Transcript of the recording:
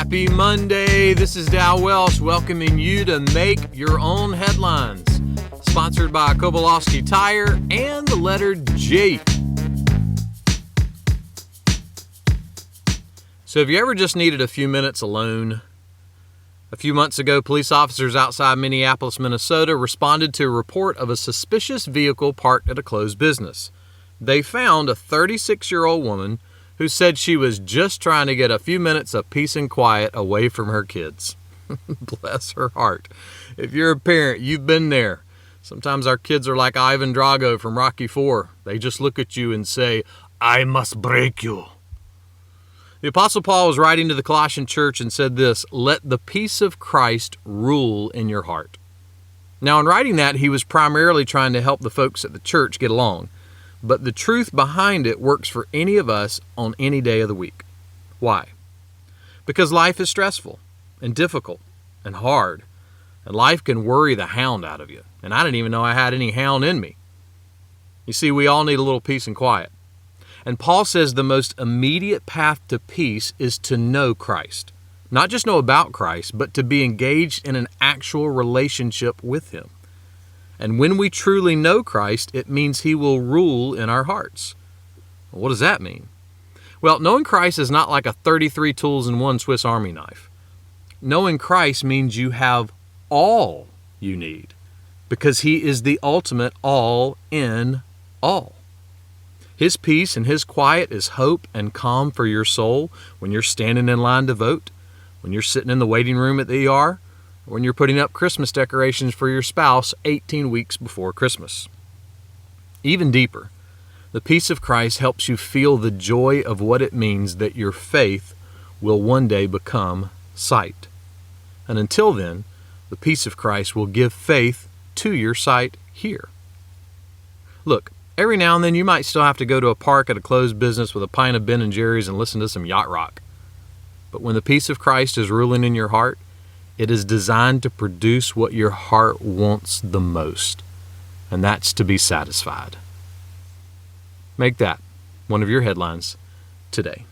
Happy Monday. This is Dow Welsh welcoming you to Make Your Own Headlines. Sponsored by Kobolowski Tire and the letter G. So have you ever just needed a few minutes alone? A few months ago, police officers outside Minneapolis, Minnesota responded to a report of a suspicious vehicle parked at a closed business. They found a 36-year-old woman who said she was just trying to get a few minutes of peace and quiet away from her kids. Bless her heart. If you're a parent, you've been there. Sometimes our kids are like Ivan Drago from Rocky IV. They just look at you and say, "I must break you." The Apostle Paul was writing to the Colossian church and said this, "Let the peace of Christ rule in your heart." Now, in writing that, he was primarily trying to help the folks at the church get along. But the truth behind it works for any of us on any day of the week. Why? Because life is stressful and difficult and hard. And life can worry the hound out of you. And I didn't even know I had any hound in me. You see, we all need a little peace and quiet. And Paul says the most immediate path to peace is to know Christ. Not just know about Christ, but to be engaged in an actual relationship with Him. And when we truly know Christ, it means He will rule in our hearts. Well, what does that mean? Well, knowing Christ is not like a 33 tools in one Swiss Army knife. Knowing Christ means you have all you need, because He is the ultimate all in all. His peace and His quiet is hope and calm for your soul when you're standing in line to vote, when you're sitting in the waiting room at the ER, or when you're putting up Christmas decorations for your spouse 18 weeks before Christmas. Even deeper, the peace of Christ helps you feel the joy of what it means that your faith will one day become sight. And until then, the peace of Christ will give faith to your sight here. Look, every now and then you might still have to go to a park at a closed business with a pint of Ben & Jerry's and listen to some yacht rock. But when the peace of Christ is ruling in your heart, it is designed to produce what your heart wants the most, and that's to be satisfied. Make that one of your headlines today.